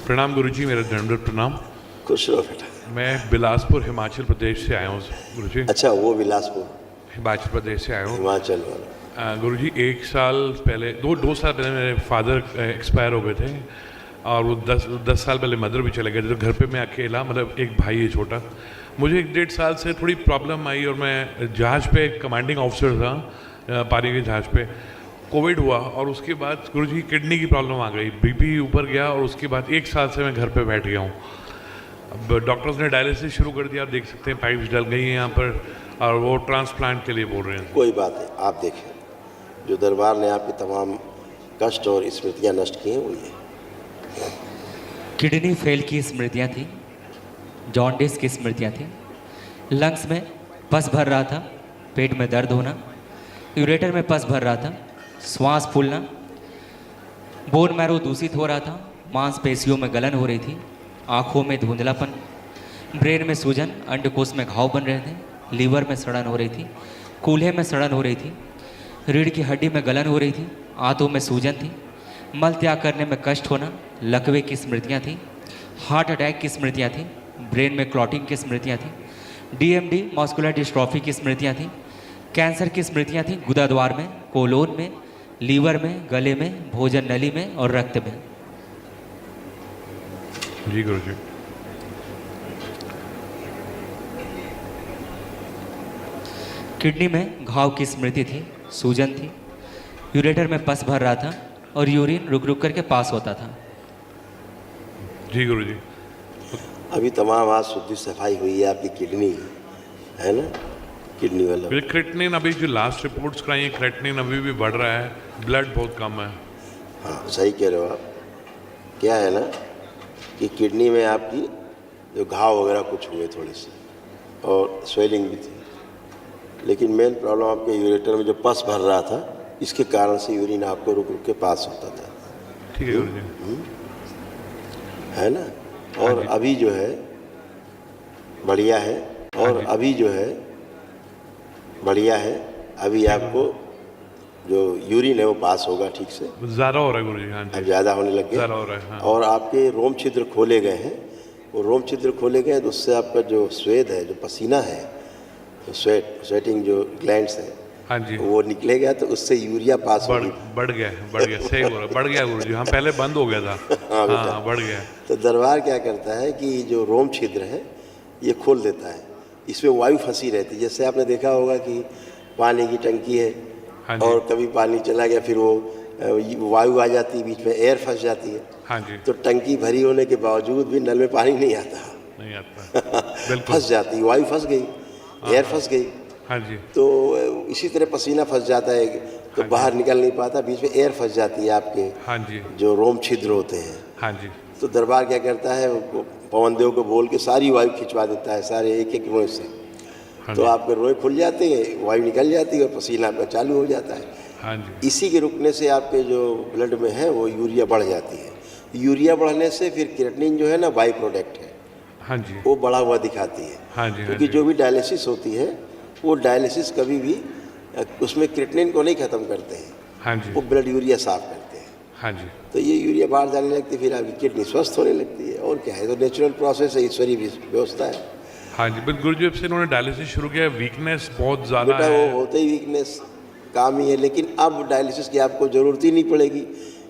प्रणाम गुरुजी, मेरा दंडवत प्रणाम। खुश रहो बेटा। मैं बिलासपुर हिमाचल प्रदेश से आया हूँ गुरुजी। अच्छा, वो बिलासपुर हिमाचल प्रदेश से आया हूँ हिमाचल वाला। गुरुजी, 1 साल पहले दो साल पहले मेरे फादर एक्सपायर हो गए थे और वो 10 साल पहले मदर भी चले गए थे। तो घर पे मैं अकेला, मतलब एक भाई है छोटा। मुझे 1 डेढ़ साल से थोड़ी प्रॉब्लम आई और मैं जहाज़ पे कमांडिंग ऑफिसर था, पानी के जहाज़ पे। कोविड हुआ और उसके बाद गुरुजी किडनी की प्रॉब्लम आ गई, बीपी ऊपर गया और उसके बाद 1 साल से मैं घर पे बैठ गया हूँ। अब डॉक्टर्स ने डायलिसिस शुरू कर दिया, आप देख सकते हैं पाइप्स डल गई हैं यहाँ पर और वो ट्रांसप्लांट के लिए बोल रहे हैं। कोई बात नहीं, आप देखें, जो दरबार ने आपके तमाम कष्ट और स्मृतियाँ नष्ट की हैं वो ये। किडनी फेल की स्मृतियाँ थी, जॉन्डिस की स्मृतियाँ थी, लंग्स में पस भर रहा था, पेट में दर्द होना, यूरेटर में पस भर रहा था, श्वास फूलना, बोन मैरो दूषित हो रहा था, मांसपेशियों में गलन हो रही थी, आँखों में धुंधलापन, ब्रेन में सूजन, अंडकोश में घाव बन रहे थे, लीवर में सड़न हो रही थी, कूल्हे में सड़न हो रही थी, रीढ़ की हड्डी में गलन हो रही थी, आंतों में सूजन थी, मल त्याग करने में कष्ट होना, लकवे की स्मृतियाँ थी, हार्ट अटैक की स्मृतियाँ थी, ब्रेन में क्लॉटिंग की स्मृतियाँ थी, डीएमडी मस्कुलर डिस्ट्रॉफी की स्मृतियाँ थी, कैंसर की स्मृतियाँ थी, गुदाद्वार में, कोलोन में, लीवर में, गले में, भोजन नली में और रक्त में। जी गुरुजी। किडनी में घाव की स्मृति थी, सूजन थी, यूरेटर में पस भर रहा था और यूरिन रुक रुक करके पास होता था। जी गुरुजी। अभी तमाम आज शुद्धि सफाई हुई है आपकी किडनी, है ना, किडनी वाला। क्रेटिनिन अभी जो लास्ट रिपोर्ट्स कराई हैं, क्रेटिनिन अभी भी बढ़ रहा है, ब्लड बहुत कम है। हाँ, सही कह रहे हो आप। क्या है ना कि किडनी में आपकी जो घाव वगैरह कुछ हुए थोड़े से और स्वेलिंग भी थी, लेकिन मेन प्रॉब्लम आपके यूरेटर में जो पस भर रहा था, इसके कारण से यूरिन आपको रुक रुक के पास होता था। ठीक है गुरुजी। है ना। और अभी जो है बढ़िया है, और अभी जो है बढ़िया है, अभी आपको जो यूरिन है वो पास होगा ठीक से। ज़्यादा हो रहा है गुरुजी। हाँ जी, अब ज़्यादा होने लग ज़्यादा हो गया। रहा है। हाँ। और आपके रोम छिद्र खोले गए हैं, वो रोम छिद्र खोले गए तो उससे आपका जो स्वेद है, जो पसीना है, तो स्वेटिंग जो ग्लैंड्स है, हाँ जी, वो निकलेगा तो उससे यूरिया पास होगी। बढ़ गया, सही बोल रहा, बढ़ गया गुरुजी। हाँ, पहले बंद हो गया था। हाँ बेटा। हाँ, बढ़ गया। तो दरबार क्या करता है कि जो रोम छिद्र है ये खोल देता है, इसमें वायु फंसी रहती है। जैसे आपने देखा होगा कि पानी की टंकी है, हाँ जी, और कभी पानी चला गया फिर वो वायु आ जाती है, बीच में एयर फंस जाती है। हाँ जी, तो टंकी भरी होने के बावजूद भी नल में पानी नहीं आता, नहीं आता। बिल्कुल। फंस जाती है, वायु फंस गई, एयर फंस गई। हाँ जी, तो इसी तरह पसीना फंस जाता है तो बाहर निकल नहीं पाता, बीच में एयर फंस जाती है आपके हाँ जी, जो रोम छिद्र होते हैं। हाँ जी, तो दरबार क्या करता है, पवन देव को बोल के सारी वायु खिंचवा देता है, सारे एक एक रोए से। हाँ तो जी, आपके रोए खुल जाते हैं, वायु निकल जाती है और पसीना आपका चालू हो जाता है। हाँ जी, इसी के रुकने से आपके जो ब्लड में है वो यूरिया बढ़ जाती है। यूरिया बढ़ने से फिर क्रेटिनिन जो है ना, बाई प्रोडक्ट है, हाँ जी, वो बढ़ा हुआ दिखाती है। हाँ जी, हाँ क्योंकि जी, जो भी डायलिसिस होती है वो डायलिसिस कभी भी उसमें क्रेटिनिन को नहीं ख़त्म करते हैं, हाँ वो जी, ब्लड यूरिया साफ करते हैं। हाँ जी, तो ये यूरिया बाहर जाने लगती है, फिर आपकी किडनी स्वस्थ होने लगती है। और क्या है, तो नेचुरल प्रोसेस है, ईश्वरीय व्यवस्था है। हाँ जी। बट गुरुजी, जब से इन्होंने डायलिसिस शुरू किया, वीकनेस बहुत ज़्यादा बेटा वो है। होते ही वीकनेस काम ही है, लेकिन अब डायलिसिस की आपको ज़रूरत ही नहीं पड़ेगी,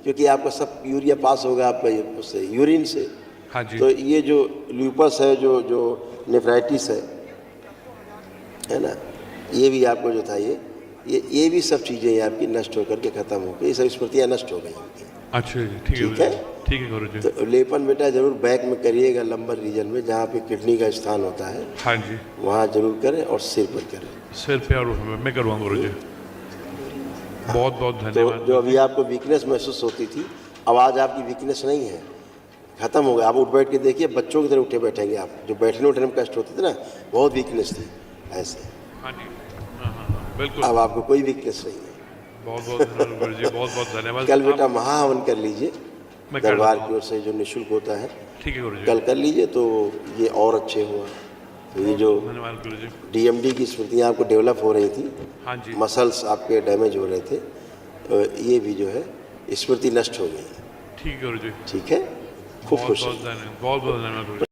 क्योंकि आपका सब यूरिया पास होगा आपका उससे, यूरिन से। हाँ जी, तो ये जो ल्यूपस है, जो नेफ्राइटिस है ना, ये भी आपको जो था ये भी सब चीज़ें आपकी नष्ट होकर के ख़त्म हो गई, ये सब स्मृतियाँ नष्ट हो गई उनकी। अच्छा जी, ठीक है गुरुजी, ठीक है गुरुजी। तो लेपन बेटा जरूर बैक में करिएगा, लंबर रीजन में जहाँ पे किडनी का स्थान होता है, हाँ जी, वहाँ जरूर करें, और सिर पर करें। सिर पे और मैं करूँगा गुरुजी। बहुत बहुत तो धन्यवाद। जो अभी आपको वीकनेस महसूस होती थी, अब आज आपकी वीकनेस नहीं है, ख़त्म हो गया। आप उठ बैठ के देखिए, बच्चों की तरह उठे बैठेंगे आप। जो बैठने उठने में कष्ट होते थे ना, बहुत वीकनेस थी ऐसे, हाँ जी, हाँ, बिल्कुल। अब आपको कोई वीकनेस नहीं है। बहुत बहुत धन्यवाद गुरुजी, बहुत बहुत धन्यवाद। कल बेटा महाहवन कर लीजिए, मैं कर दरबार लूँगा। की ओर से जो निःशुल्क होता है, ठीक है गुरुजी, कल कर लीजिए तो ये और अच्छे हुआ। तो ये जो धन्यवाद गुरुजी। डीएमडी की स्मृतियाँ आपको डेवलप हो रही थी, हाँ जी, मसल्स आपके डैमेज हो रहे थे, तो ये भी जो है स्मृति नष्ट हो गई है। ठीक है गुरुजी। ठीक है, खूब खुश बहुत रहिए। बहुत धन्यवाद गुरु जी।